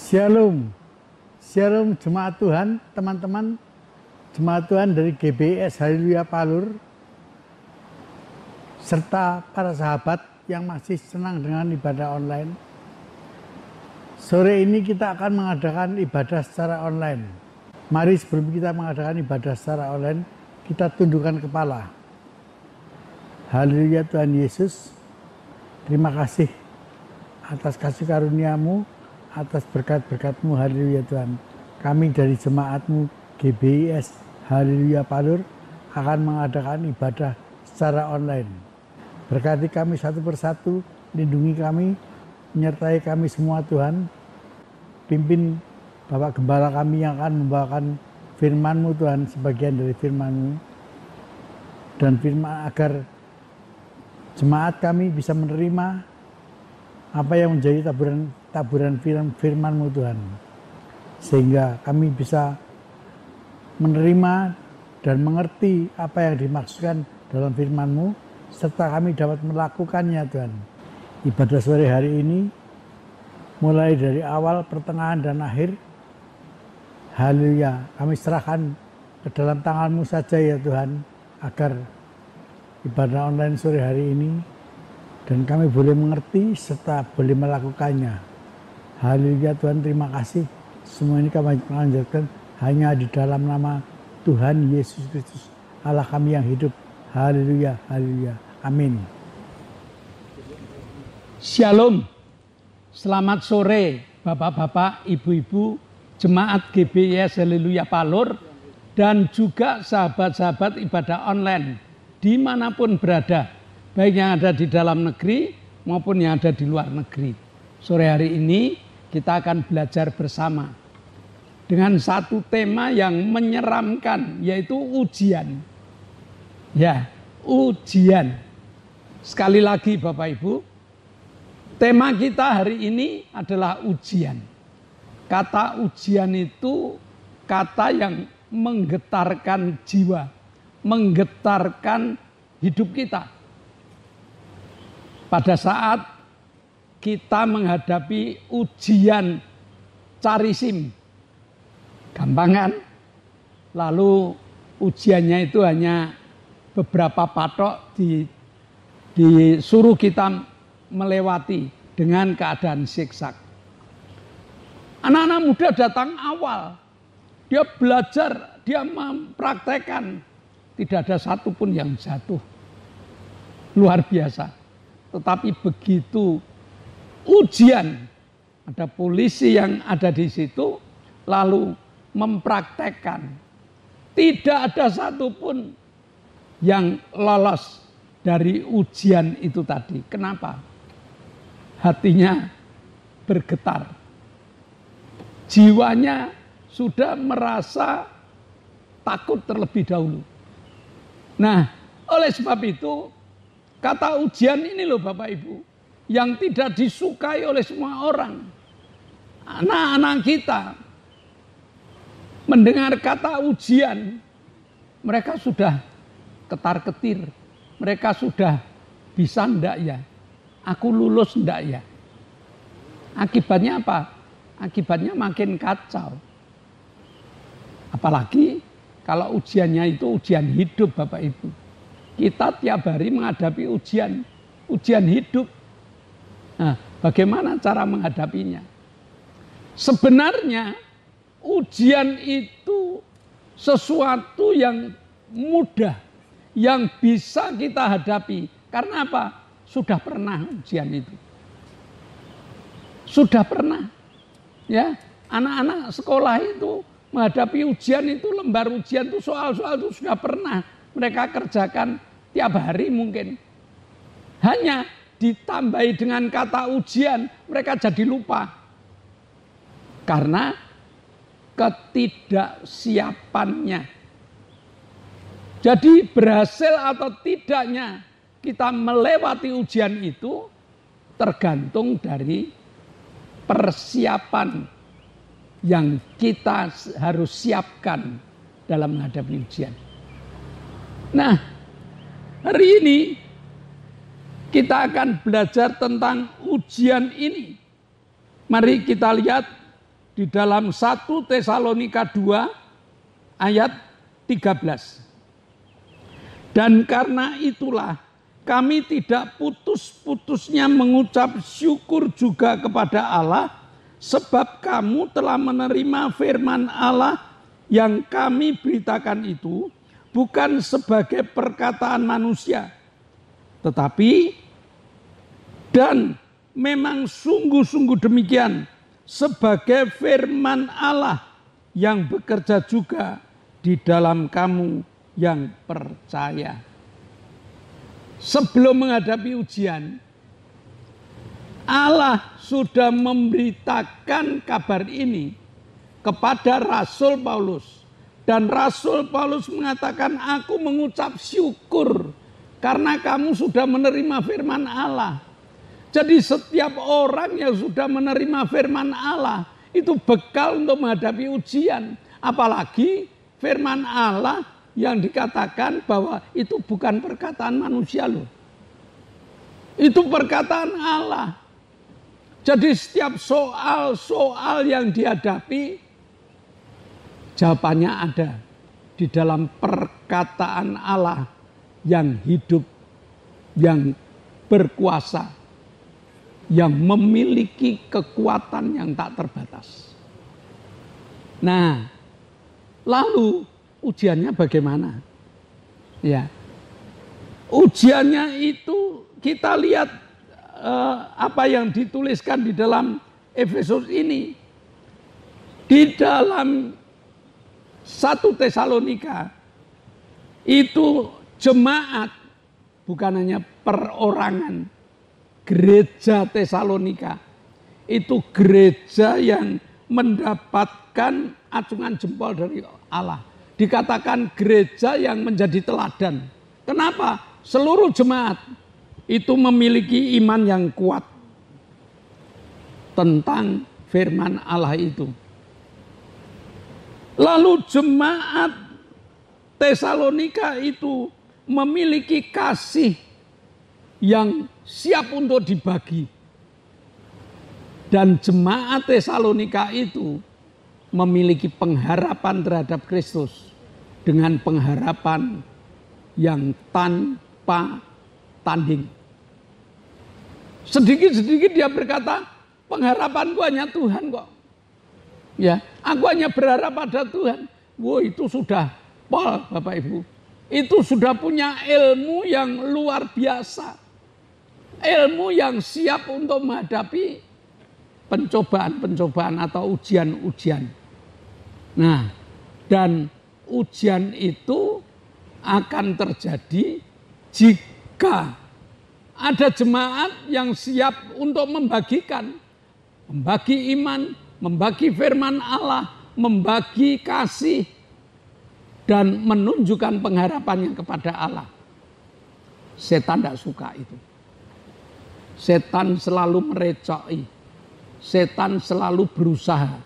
Shalom, Shalom jemaat Tuhan, teman-teman jemaat Tuhan dari GBS Haleluya Palur, serta para sahabat yang masih senang dengan ibadah online. Sore ini kita akan mengadakan ibadah secara online. Mari sebelum kita mengadakan ibadah secara online, kita tundukkan kepala. Haleluya Tuhan Yesus, terima kasih atas kasih karunia-Mu, atas berkat-berkat-Mu, haleluya Tuhan. Kami dari jemaat-Mu GBS Haleluya Palur akan mengadakan ibadah secara online. Berkati kami satu persatu, lindungi kami, menyertai kami semua Tuhan. Pimpin Bapak Gembala kami yang akan membawakan firman-Mu Tuhan, sebagian dari firman-Mu. Dan firman agar jemaat kami bisa menerima apa yang menjadi taburan firman-Mu Tuhan, sehingga kami bisa menerima dan mengerti apa yang dimaksudkan dalam firman-Mu, serta kami dapat melakukannya Tuhan. Ibadah sore hari ini mulai dari awal, pertengahan, dan akhir, haleluya, kami serahkan ke dalam tangan-Mu saja ya Tuhan, agar ibadah online sore hari ini dan kami boleh mengerti serta boleh melakukannya. Haleluya Tuhan, terima kasih. Semua ini kami lanjutkan hanya di dalam nama Tuhan Yesus Kristus, Allah kami yang hidup. Haleluya, haleluya, amin. Shalom, selamat sore Bapak-bapak, Ibu-ibu, jemaat GBS Haleluya Palur, dan juga sahabat-sahabat ibadah online dimanapun berada, baik yang ada di dalam negeri maupun yang ada di luar negeri. Sore hari ini kita akan belajar bersama dengan satu tema yang menyeramkan, yaitu ujian. Ya, ujian. Sekali lagi Bapak Ibu, tema kita hari ini adalah ujian. Kata ujian itu kata yang menggetarkan jiwa, menggetarkan hidup kita. Pada saat kita menghadapi ujian cari SIM, gampang kan? Lalu ujiannya itu hanya beberapa patok disuruh kita melewati dengan keadaan zigzag. Anak-anak muda datang awal, dia belajar, dia mempraktekkan, tidak ada satupun yang jatuh. Luar biasa. Tetapi begitu ujian, ada polisi yang ada di situ, lalu mempraktekkan. Tidak ada satupun yang lolos dari ujian itu tadi. Kenapa? Hatinya bergetar. Jiwanya sudah merasa takut terlebih dahulu. Nah, oleh sebab itu, kata ujian ini loh Bapak Ibu, yang tidak disukai oleh semua orang. Anak-anak kita mendengar kata ujian, mereka sudah ketar-ketir. Mereka sudah bisa ndak ya? Aku lulus ndak ya? Akibatnya apa? Akibatnya makin kacau. Apalagi kalau ujiannya itu ujian hidup Bapak Ibu. Kita tiap hari menghadapi ujian hidup. Nah, bagaimana cara menghadapinya? Sebenarnya ujian itu sesuatu yang mudah, yang bisa kita hadapi. Karena apa? Sudah pernah ujian itu. Sudah pernah. Ya, anak-anak sekolah itu menghadapi ujian itu, lembar ujian itu, soal-soal itu sudah pernah mereka kerjakan tiap hari mungkin. Hanya ditambahi dengan kata ujian, mereka jadi lupa. Karena ketidaksiapannya. Jadi berhasil atau tidaknya kita melewati ujian itu tergantung dari persiapan yang kita harus siapkan dalam menghadapi ujian. Nah, hari ini kita akan belajar tentang ujian ini. Mari kita lihat di dalam 1 Tesalonika 2 ayat 13. Dan karena itulah kami tidak putus-putusnya mengucap syukur juga kepada Allah, sebab kamu telah menerima firman Allah yang kami beritakan itu bukan sebagai perkataan manusia, tetapi dan memang sungguh-sungguh demikian sebagai firman Allah yang bekerja juga di dalam kamu yang percaya. Sebelum menghadapi ujian, Allah sudah memberitakan kabar ini kepada Rasul Paulus. Dan Rasul Paulus mengatakan, aku mengucap syukur karena kamu sudah menerima firman Allah. Jadi setiap orang yang sudah menerima firman Allah itu bekal untuk menghadapi ujian. Apalagi firman Allah yang dikatakan bahwa itu bukan perkataan manusia loh. Itu perkataan Allah. Jadi setiap soal-soal yang dihadapi, jawabannya ada di dalam perkataan Allah yang hidup, yang berkuasa, yang memiliki kekuatan yang tak terbatas. Nah, lalu ujiannya bagaimana? Ya, ujiannya itu kita lihat apa yang dituliskan di dalam Efesus ini. Di dalam 1 Tesalonika itu jemaat, bukan hanya perorangan, gereja Tesalonika itu gereja yang mendapatkan acungan jempol dari Allah. Dikatakan gereja yang menjadi teladan. Kenapa? Seluruh jemaat itu memiliki iman yang kuat tentang firman Allah itu. Lalu jemaat Tesalonika itu memiliki kasih yang siap untuk dibagi. Dan jemaat Tesalonika itu memiliki pengharapan terhadap Kristus dengan pengharapan yang tanpa tanding. Sedikit-sedikit dia berkata, pengharapanku hanya Tuhan kok. Ya, aku hanya berharap pada Tuhan. Wow, itu sudah Paul, Bapak Ibu. Itu sudah punya ilmu yang luar biasa. Ilmu yang siap untuk menghadapi pencobaan-pencobaan atau ujian-ujian. Nah, dan ujian itu akan terjadi jika ada jemaat yang siap untuk membagikan, membagi iman, membagi firman Allah, membagi kasih, dan menunjukkan pengharapannya kepada Allah. Setan tidak suka itu. Setan selalu merecoki. Setan selalu berusaha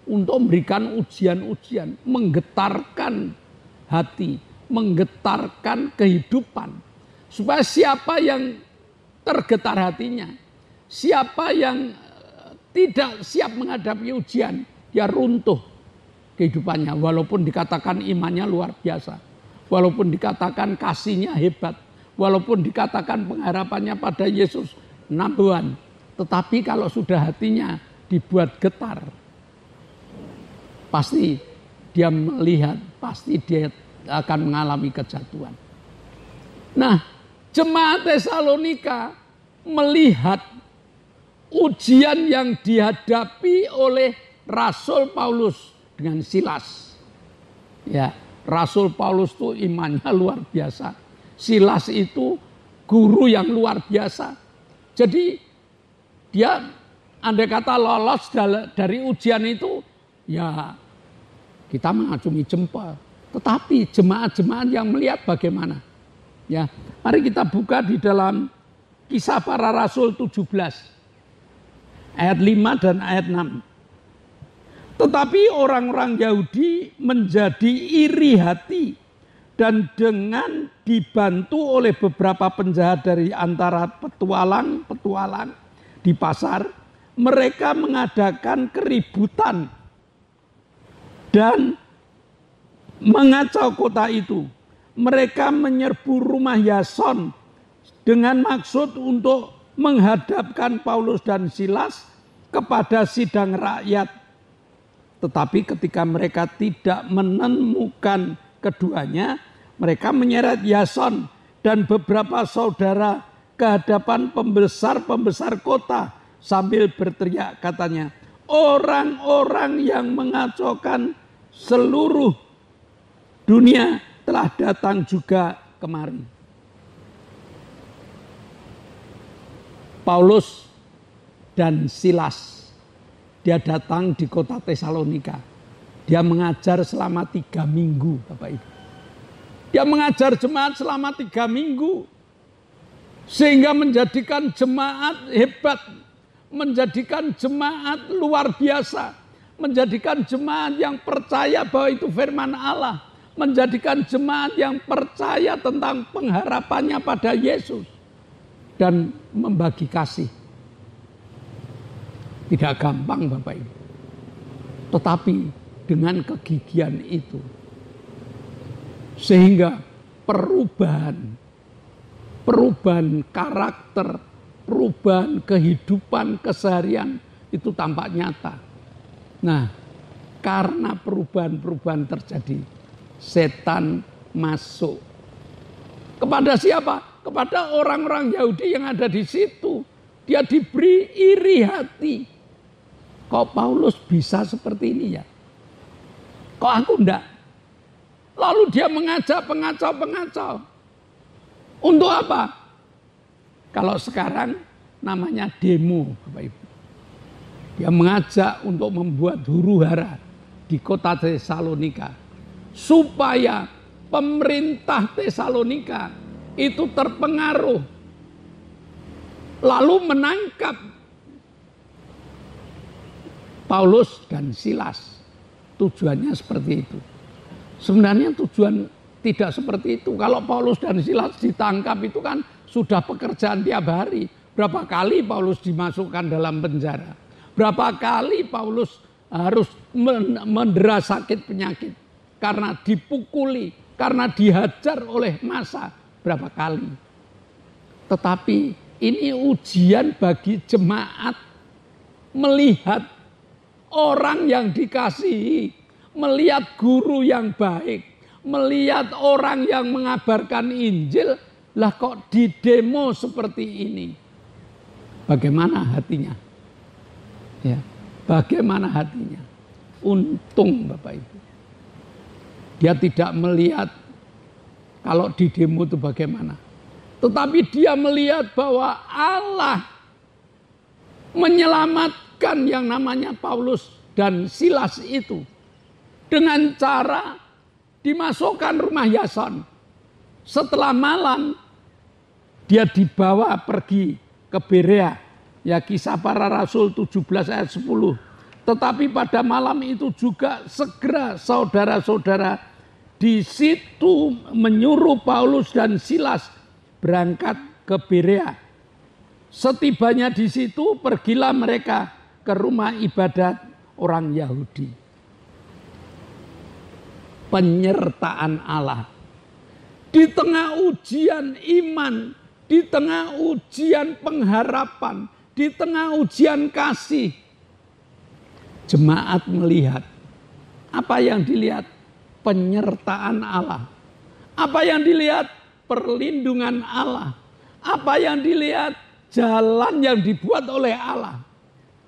untuk memberikan ujian-ujian, menggetarkan hati, menggetarkan kehidupan. Supaya siapa yang tergetar hatinya, siapa yang tidak siap menghadapi ujian, dia runtuh kehidupannya. Walaupun dikatakan imannya luar biasa, walaupun dikatakan kasihnya hebat, walaupun dikatakan pengharapannya pada Yesus nabuan, tetapi kalau sudah hatinya dibuat getar, pasti dia melihat, pasti dia akan mengalami kejatuhan. Nah, jemaat Tesalonika melihat ujian yang dihadapi oleh Rasul Paulus dengan Silas. Ya, Rasul Paulus itu imannya luar biasa. Silas itu guru yang luar biasa. Jadi dia andai kata lolos dari ujian itu, ya kita mengacungi jempol. Tetapi jemaat-jemaat yang melihat bagaimana? Ya, mari kita buka di dalam Kisah Para Rasul 17 ayat 5 dan ayat 6. Tetapi orang-orang Yahudi menjadi iri hati dan dengan dibantu oleh beberapa penjahat dari antara petualang-petualang di pasar, mereka mengadakan keributan dan mengacau kota itu. Mereka menyerbu rumah Yason dengan maksud untuk menghadapkan Paulus dan Silas kepada sidang rakyat. Tetapi ketika mereka tidak menemukan keduanya, mereka menyeret Yason dan beberapa saudara ke hadapan pembesar-pembesar kota sambil berteriak, katanya, orang-orang yang mengacaukan seluruh dunia telah datang juga kemari. Paulus dan Silas, dia datang di kota Tesalonika. Dia mengajar selama 3 minggu, Bapak Ibu. Dia mengajar jemaat selama 3 minggu. Sehingga menjadikan jemaat hebat. Menjadikan jemaat luar biasa. Menjadikan jemaat yang percaya bahwa itu firman Allah. Menjadikan jemaat yang percaya tentang pengharapannya pada Yesus. Dan membagi kasih. Tidak gampang, Bapak Ibu. Tetapi dengan kegigihan itu, sehingga perubahan karakter, perubahan kehidupan keseharian itu tampak nyata. Nah, karena perubahan-perubahan terjadi, setan masuk. Kepada siapa? Kepada orang-orang Yahudi yang ada di situ. Dia diberi iri hati. Kok Paulus bisa seperti ini ya? Kok aku enggak? Lalu dia mengajak pengacau-pengacau. Untuk apa? Kalau sekarang namanya demo, Bapak Ibu. Dia mengajak untuk membuat huru-hara di kota Tesalonika. Supaya pemerintah Tesalonika itu terpengaruh. Lalu menangkap Paulus dan Silas. Tujuannya seperti itu. Sebenarnya tujuan tidak seperti itu. Kalau Paulus dan Silas ditangkap itu kan sudah pekerjaan tiap hari. Berapa kali Paulus dimasukkan dalam penjara. Berapa kali Paulus harus mendera sakit penyakit. Karena dipukuli, karena dihajar oleh massa. Berapa kali. Tetapi ini ujian bagi jemaat. Melihat orang yang dikasihi. Melihat guru yang baik, melihat orang yang mengabarkan Injil, lah kok didemo seperti ini. Bagaimana hatinya? Ya, bagaimana hatinya? Untung Bapak Ibu. Dia tidak melihat kalau didemo itu bagaimana. Tetapi dia melihat bahwa Allah menyelamatkan yang namanya Paulus dan Silas itu. Dengan cara dimasukkan rumah Yason. Setelah malam, dia dibawa pergi ke Berea. Ya, Kisah Para Rasul 17 ayat 10. Tetapi pada malam itu juga segera saudara-saudara di situ menyuruh Paulus dan Silas berangkat ke Berea. Setibanya di situ, pergilah mereka ke rumah ibadat orang Yahudi. Penyertaan Allah. Di tengah ujian iman, di tengah ujian pengharapan, di tengah ujian kasih, jemaat melihat. Apa yang dilihat? Penyertaan Allah. Apa yang dilihat? Perlindungan Allah. Apa yang dilihat? Jalan yang dibuat oleh Allah.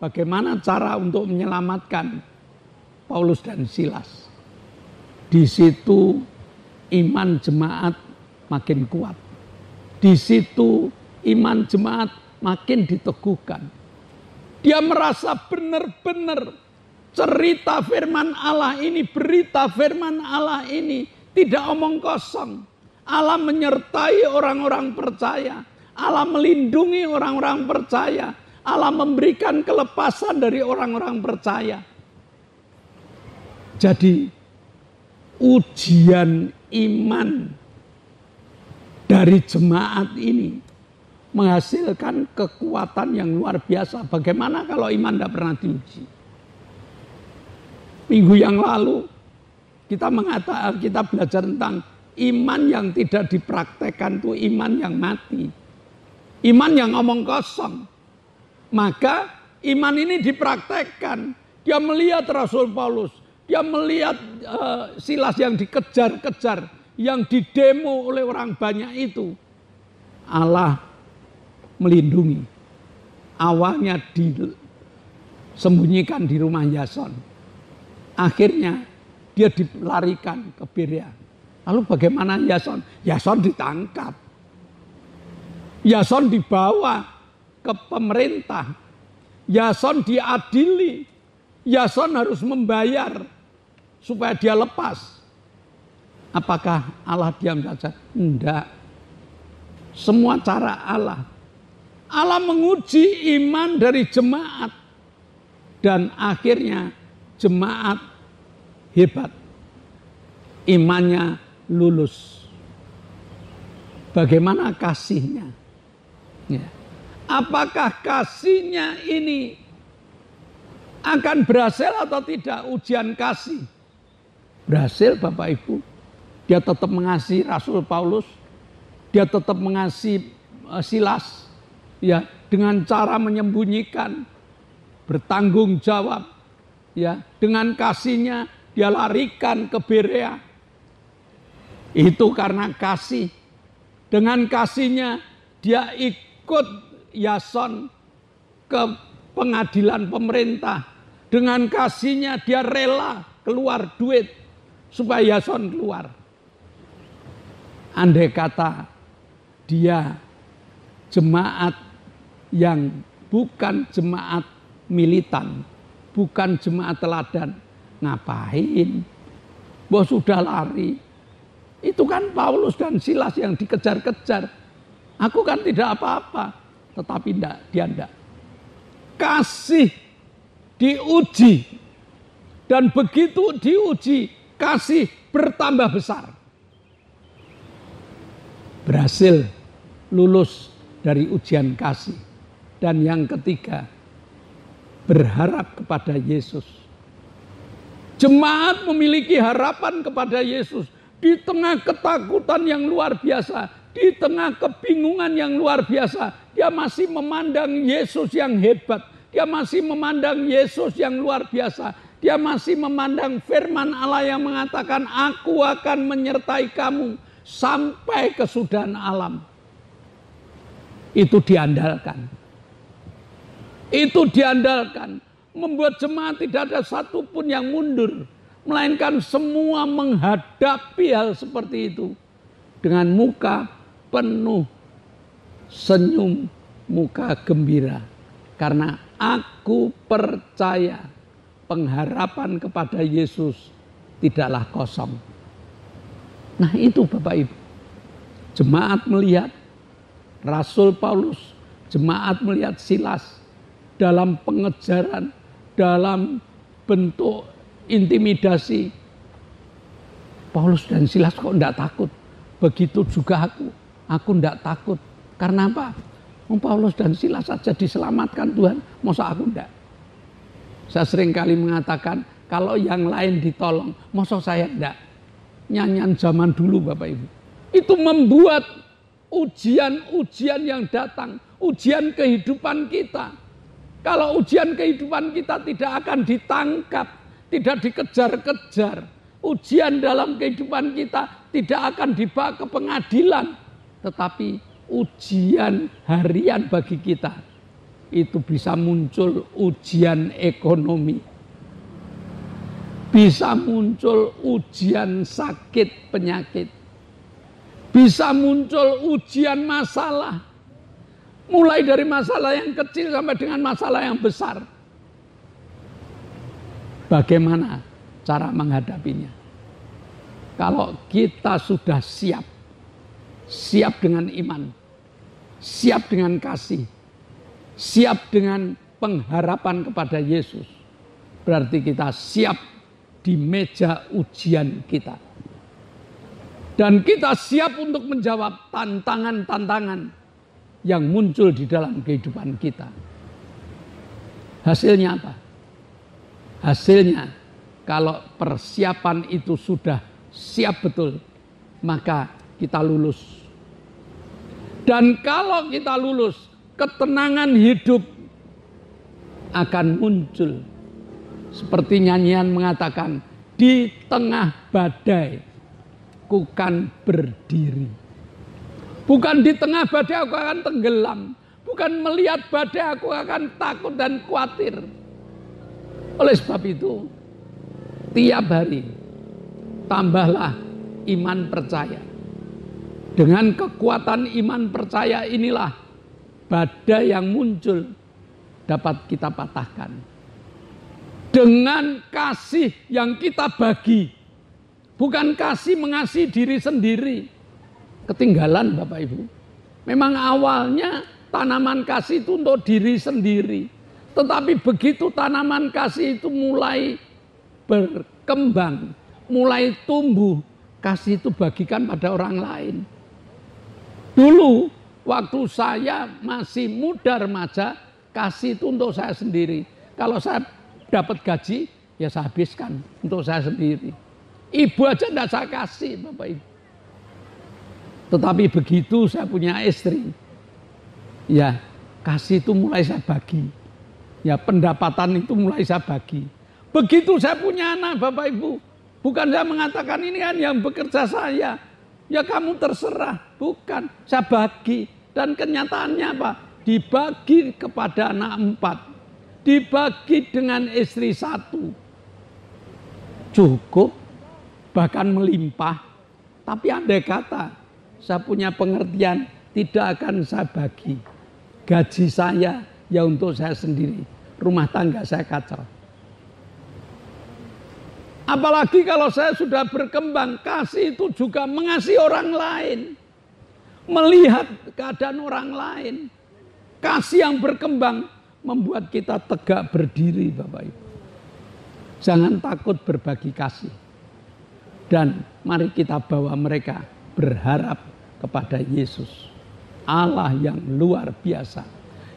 Bagaimana cara untuk menyelamatkan Paulus dan Silas? Di situ iman jemaat makin kuat. Di situ iman jemaat makin diteguhkan. Dia merasa benar-benar cerita firman Allah ini, berita firman Allah ini tidak omong kosong. Allah menyertai orang-orang percaya. Allah melindungi orang-orang percaya. Allah memberikan kelepasan dari orang-orang percaya. Jadi ujian iman dari jemaat ini menghasilkan kekuatan yang luar biasa. Bagaimana kalau iman tidak pernah diuji? Minggu yang lalu kita belajar tentang iman yang tidak dipraktekkan itu iman yang mati. Iman yang omong kosong. Maka iman ini dipraktekkan. Dia melihat Rasul Paulus. Dia melihat Silas yang dikejar-kejar. Yang didemo oleh orang banyak itu. Allah melindungi. Awalnya disembunyikan di rumah Yason. Akhirnya dia dilarikan ke Berea. Lalu bagaimana Yason? Yason ditangkap. Yason dibawa ke pemerintah. Yason diadili. Yason harus membayar supaya dia lepas. Apakah Allah diam saja? Enggak. Semua cara Allah. Allah menguji iman dari jemaat. Dan akhirnya jemaat hebat. Imannya lulus. Bagaimana kasihnya? Ya. Apakah kasihnya ini akan berhasil atau tidak ujian kasih? Berhasil Bapak Ibu. Dia tetap mengasihi Rasul Paulus. Dia tetap mengasihi Silas. Ya, dengan cara menyembunyikan, bertanggung jawab. Ya, dengan kasihnya dia larikan ke Berea. Itu karena kasih. Dengan kasihnya dia ikut Yason ke pengadilan pemerintah. Dengan kasihnya dia rela keluar duit supaya Yason keluar. Andai kata dia jemaat yang bukan jemaat militan, bukan jemaat teladan, ngapain? Bos sudah lari. Itu kan Paulus dan Silas yang dikejar-kejar. Aku kan tidak apa-apa, tetapi dia enggak. Kasih diuji, dan begitu diuji, kasih bertambah besar. Berhasil lulus dari ujian kasih. Dan yang ketiga, berharap kepada Yesus. Jemaat memiliki harapan kepada Yesus. Di tengah ketakutan yang luar biasa, di tengah kebingungan yang luar biasa, dia masih memandang Yesus yang hebat. Dia masih memandang Yesus yang luar biasa. Dia masih memandang firman Allah yang mengatakan, aku akan menyertai kamu sampai kesudahan alam. Itu diandalkan. Itu diandalkan. Membuat jemaat tidak ada satupun yang mundur. Melainkan semua menghadapi hal seperti itu. Dengan muka penuh senyum, muka gembira. Karena aku percaya pengharapan kepada Yesus tidaklah kosong. Nah itu Bapak Ibu. Jemaat melihat Rasul Paulus, jemaat melihat Silas dalam pengejaran, dalam bentuk intimidasi. Paulus dan Silas kok enggak takut? Begitu juga aku enggak takut. Karena apa? Paulus dan Silas saja diselamatkan Tuhan, masa aku enggak? Saya sering kali mengatakan, kalau yang lain ditolong, masa saya enggak? Nyanyian zaman dulu Bapak Ibu. Itu membuat ujian-ujian yang datang, ujian kehidupan kita. Kalau ujian kehidupan kita tidak akan ditangkap, tidak dikejar-kejar. Ujian dalam kehidupan kita tidak akan dibawa ke pengadilan. Tetapi ujian harian bagi kita, itu bisa muncul ujian ekonomi. Bisa muncul ujian sakit penyakit. Bisa muncul ujian masalah. Mulai dari masalah yang kecil sampai dengan masalah yang besar. Bagaimana cara menghadapinya? Kalau kita sudah siap. Siap dengan iman. Siap dengan kasih. Siap dengan pengharapan kepada Yesus. Berarti kita siap di meja ujian kita. Dan kita siap untuk menjawab tantangan-tantangan yang muncul di dalam kehidupan kita. Hasilnya apa? Hasilnya kalau persiapan itu sudah siap betul, maka kita lulus. Dan kalau kita lulus, ketenangan hidup akan muncul. Seperti nyanyian mengatakan, di tengah badai ku kan berdiri. Bukan di tengah badai aku akan tenggelam. Bukan melihat badai aku akan takut dan khawatir. Oleh sebab itu, tiap hari tambahlah iman percaya. Dengan kekuatan iman percaya inilah badai yang muncul dapat kita patahkan. Dengan kasih yang kita bagi. Bukan kasih mengasihi diri sendiri. Ketinggalan Bapak Ibu. Memang awalnya tanaman kasih itu untuk diri sendiri. Tetapi begitu tanaman kasih itu mulai berkembang, mulai tumbuh, kasih itu bagikan pada orang lain. Dulu waktu saya masih muda remaja, kasih itu untuk saya sendiri. Kalau saya dapat gaji, ya saya habiskan untuk saya sendiri. Ibu aja tidak saya kasih, Bapak Ibu. Tetapi begitu saya punya istri, ya kasih itu mulai saya bagi. Ya pendapatan itu mulai saya bagi. Begitu saya punya anak Bapak Ibu, bukan saya mengatakan ini kan yang bekerja saya. Ya kamu terserah, bukan. Saya bagi. Dan kenyataannya apa? Dibagi kepada anak 4. Dibagi dengan istri 1. Cukup, bahkan melimpah. Tapi andai kata saya punya pengertian, tidak akan saya bagi. Gaji saya ya untuk saya sendiri. Rumah tangga saya kacau. Apalagi kalau saya sudah berkembang, kasih itu juga mengasihi orang lain. Melihat keadaan orang lain. Kasih yang berkembang membuat kita tegak berdiri Bapak Ibu. Jangan takut berbagi kasih. Dan mari kita bawa mereka berharap kepada Yesus. Allah yang luar biasa.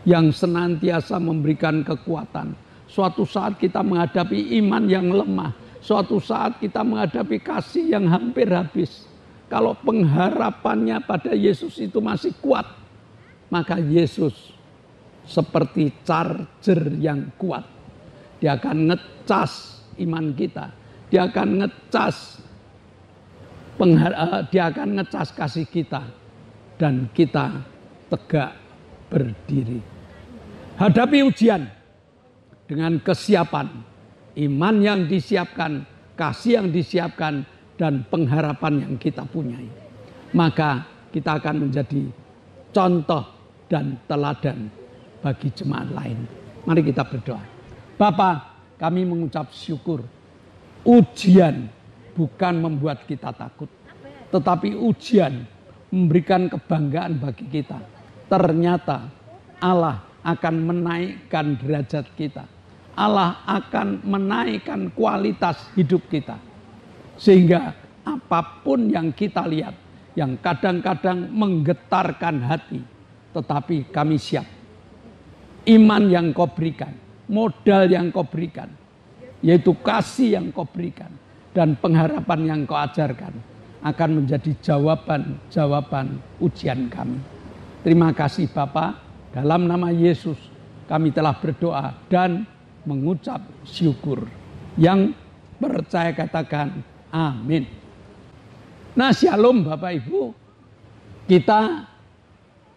Yang senantiasa memberikan kekuatan. Suatu saat kita menghadapi iman yang lemah. Suatu saat kita menghadapi kasih yang hampir habis. Kalau pengharapannya pada Yesus itu masih kuat, maka Yesus seperti charger yang kuat. Dia akan ngecas iman kita. Dia akan ngecas kasih kita. Dan kita tegak berdiri. Hadapi ujian dengan kesiapan. Iman yang disiapkan, kasih yang disiapkan, dan pengharapan yang kita punyai. Maka kita akan menjadi contoh dan teladan bagi jemaat lain. Mari kita berdoa. Bapa, kami mengucap syukur. Ujian bukan membuat kita takut. Tetapi ujian memberikan kebanggaan bagi kita. Ternyata Allah akan menaikkan derajat kita. Allah akan menaikkan kualitas hidup kita. Sehingga apapun yang kita lihat, yang kadang-kadang menggetarkan hati, tetapi kami siap. Iman yang kau berikan, modal yang kau berikan, yaitu kasih yang kau berikan, dan pengharapan yang kau ajarkan, akan menjadi jawaban-jawaban ujian kami. Terima kasih Bapa, dalam nama Yesus kami telah berdoa dan mengucap syukur. Yang percaya katakan amin. Nah, shalom Bapak Ibu. Kita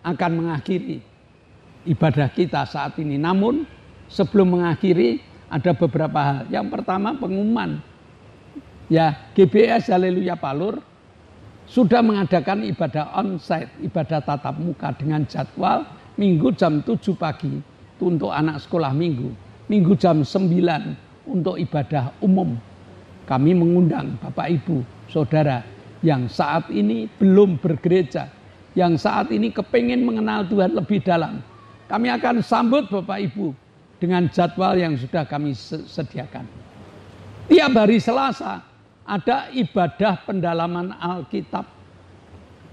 akan mengakhiri ibadah kita saat ini. Namun sebelum mengakhiri ada beberapa hal. Yang pertama pengumuman. Ya, GBS Haleluya Palur sudah mengadakan ibadah onsite, ibadah tatap muka dengan jadwal Minggu jam 7 pagi itu untuk anak sekolah minggu. Minggu jam 9 untuk ibadah umum. Kami mengundang Bapak Ibu, Saudara yang saat ini belum bergereja, yang saat ini kepingin mengenal Tuhan lebih dalam. Kami akan sambut Bapak Ibu dengan jadwal yang sudah kami sediakan. Tiap hari Selasa ada ibadah pendalaman Alkitab.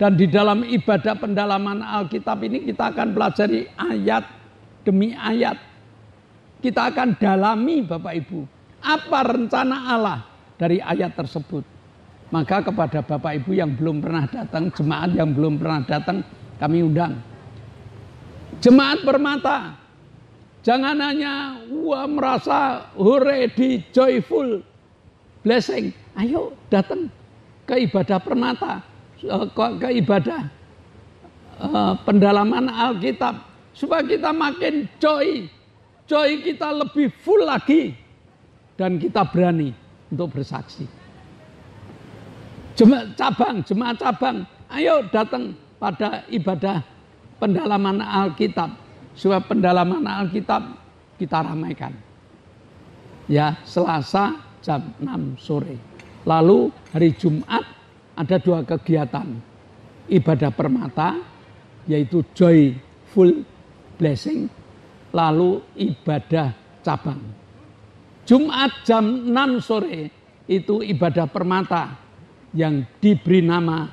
Dan di dalam ibadah pendalaman Alkitab ini kita akan pelajari ayat demi ayat. Kita akan dalami Bapak Ibu, apa rencana Allah dari ayat tersebut. Maka kepada Bapak Ibu yang belum pernah datang, jemaat yang belum pernah datang, kami undang. Jemaat Permata, jangan hanya merasa hore di joyful blessing. Ayo datang ke ibadah Permata, ke ibadah pendalaman Alkitab, supaya kita makin joy kita lebih full lagi, dan kita berani untuk bersaksi. Jemaat cabang, ayo datang pada ibadah pendalaman Alkitab, supaya pendalaman Alkitab kita ramaikan. Ya, Selasa jam 6 sore. Lalu hari Jumat ada 2 kegiatan. Ibadah Permata, yaitu Joyful Blessing. Lalu ibadah cabang. Jumat jam 6 sore itu ibadah Permata yang diberi nama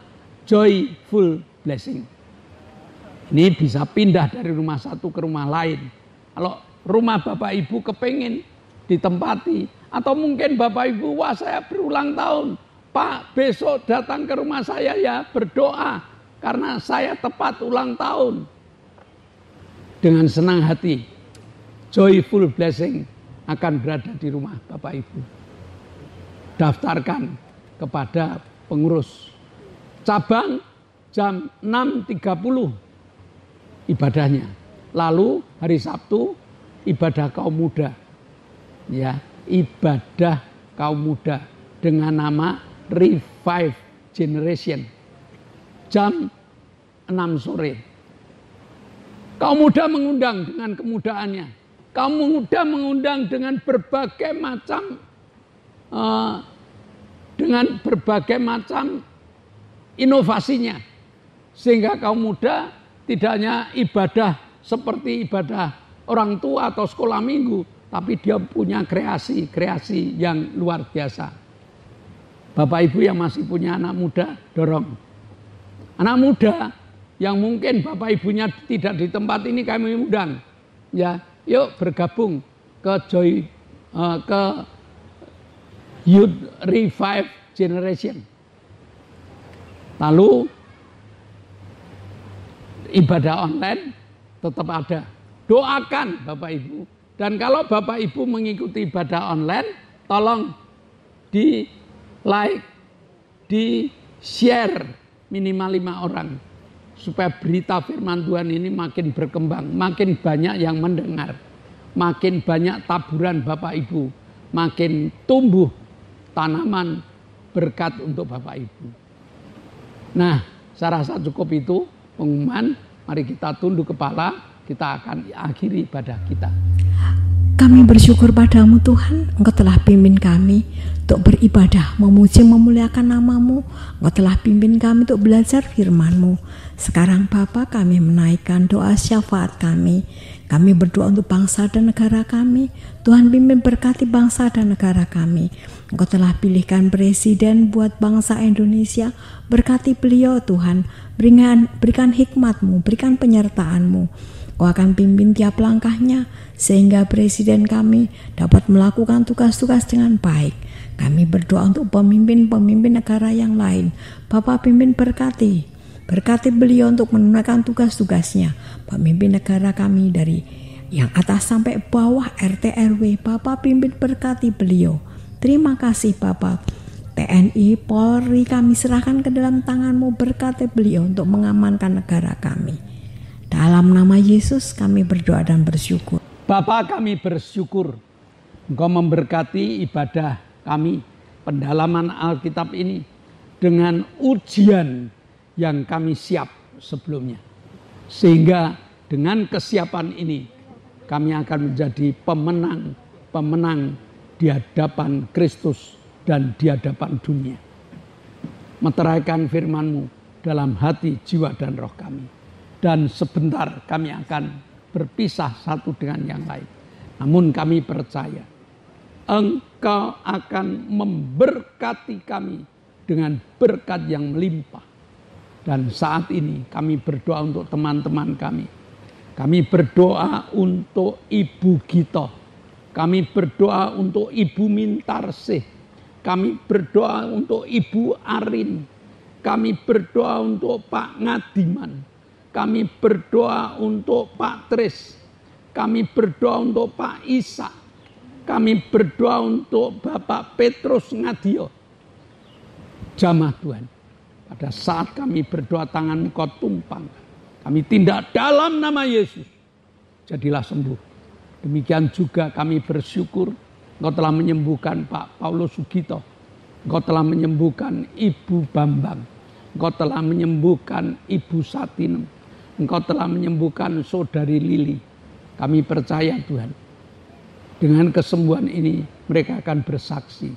Joyful Blessing. Ini bisa pindah dari rumah satu ke rumah lain. Kalau rumah Bapak Ibu kepengen ditempati, atau mungkin Bapak Ibu, wah saya berulang tahun, Pak besok datang ke rumah saya ya, berdoa karena saya tepat ulang tahun. Dengan senang hati, Joyful Blessing akan berada di rumah Bapak Ibu. Daftarkan kepada pengurus. Cabang jam 6.30 ibadahnya. Lalu hari Sabtu ibadah kaum muda. Ya, ibadah kaum muda dengan nama Revive Generation. Jam 6 sore. Kaum muda mengundang dengan kemudaannya. Kaum muda mengundang dengan berbagai macam inovasinya. Sehingga kaum muda tidak hanya ibadah seperti ibadah orang tua atau sekolah minggu, tapi dia punya kreasi yang luar biasa. Bapak Ibu yang masih punya anak muda, dorong. Anak muda yang mungkin Bapak Ibunya tidak di tempat ini, kami undang. Ya, yuk bergabung ke ke Youth Revive Generation. Lalu ibadah online tetap ada. Doakan Bapak Ibu. Dan kalau Bapak Ibu mengikuti ibadah online, tolong di like, di share minimal 5 orang. Supaya berita firman Tuhan ini makin berkembang, makin banyak yang mendengar, makin banyak taburan Bapak Ibu, makin tumbuh tanaman berkat untuk Bapak Ibu. Nah, saya rasa cukup itu pengumuman. Mari kita tunduk kepala, kita akan akhiri ibadah kita. Kami bersyukur padamu Tuhan, Engkau telah pimpin kami untuk beribadah, memuji, memuliakan nama-Mu. Engkau telah pimpin kami untuk belajar firman-Mu. Sekarang Bapa, kami menaikkan doa syafaat kami. Kami berdoa untuk bangsa dan negara kami. Tuhan pimpin berkati bangsa dan negara kami. Engkau telah pilihkan presiden buat bangsa Indonesia. Berkati beliau Tuhan, berikan hikmat-Mu, berikan penyertaan-Mu. Kau akan pimpin tiap langkahnya sehingga presiden kami dapat melakukan tugas-tugas dengan baik. Kami berdoa untuk pemimpin-pemimpin negara yang lain. Bapak pimpin berkati beliau untuk menunaikan tugas-tugasnya. Pemimpin negara kami dari yang atas sampai bawah RT RW. Bapak pimpin berkati beliau. Terima kasih Bapak. TNI, Polri kami serahkan ke dalam tangan-Mu, berkati beliau untuk mengamankan negara kami. Dalam nama Yesus kami berdoa dan bersyukur. Bapa, kami bersyukur Engkau memberkati ibadah kami, pendalaman Alkitab ini dengan ujian yang kami siap sebelumnya. Sehingga dengan kesiapan ini kami akan menjadi pemenang di hadapan Kristus dan di hadapan dunia. Meteraikan firman-Mu dalam hati, jiwa, dan roh kami. Dan sebentar kami akan berpisah satu dengan yang lain. Namun kami percaya Engkau akan memberkati kami dengan berkat yang melimpah. Dan saat ini kami berdoa untuk teman-teman kami. Kami berdoa untuk Ibu Gito. Kami berdoa untuk Ibu Mintarsih. Kami berdoa untuk Ibu Arin. Kami berdoa untuk Pak Ngadiman. Kami berdoa untuk Pak Tris. Kami berdoa untuk Pak Isa. Kami berdoa untuk Bapak Petrus Ngadio. Jamaah Tuhan, pada saat kami berdoa tangan Engkau tumpang. Kami tindak dalam nama Yesus. Jadilah sembuh. Demikian juga kami bersyukur Engkau telah menyembuhkan Pak Paulus Sugito. Engkau telah menyembuhkan Ibu Bambang. Engkau telah menyembuhkan Ibu Satinem. Engkau telah menyembuhkan Saudari Lili. Kami percaya Tuhan, dengan kesembuhan ini mereka akan bersaksi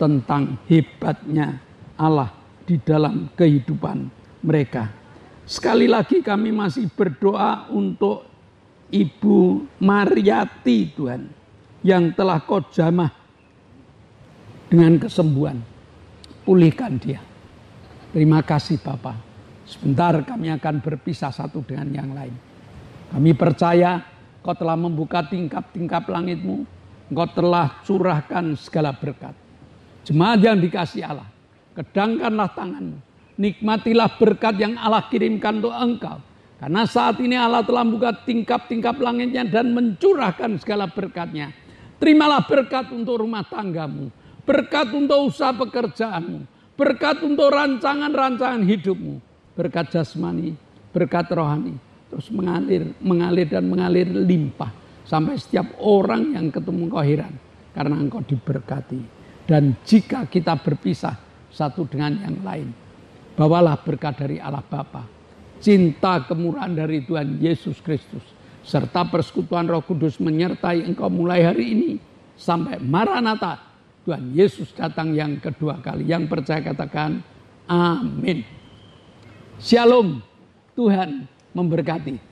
tentang hebatnya Allah di dalam kehidupan mereka. Sekali lagi kami masih berdoa untuk Ibu Mariati Tuhan, yang telah Kau jamah dengan kesembuhan. Pulihkan dia. Terima kasih Bapa. Sebentar kami akan berpisah satu dengan yang lain. Kami percaya Kau telah membuka tingkap-tingkap langit-Mu. Engkau telah curahkan segala berkat. Jemaat yang dikasihi Allah, kedangkanlah tangan-Mu. Nikmatilah berkat yang Allah kirimkan untuk engkau. Karena saat ini Allah telah membuka tingkap-tingkap langitnya dan mencurahkan segala berkat-Nya. Terimalah berkat untuk rumah tanggamu. Berkat untuk usaha pekerjaanmu. Berkat untuk rancangan-rancangan hidupmu. Berkat jasmani, berkat rohani. Terus mengalir dan mengalir limpah. Sampai setiap orang yang ketemu Engkau heran. Karena Engkau diberkati. Dan jika kita berpisah satu dengan yang lain, bawalah berkat dari Allah Bapa, cinta kemurahan dari Tuhan Yesus Kristus, serta persekutuan Roh Kudus menyertai engkau mulai hari ini sampai Maranatha, Tuhan Yesus datang yang kedua kali. Yang percaya katakan amin. Shalom. Tuhan memberkati.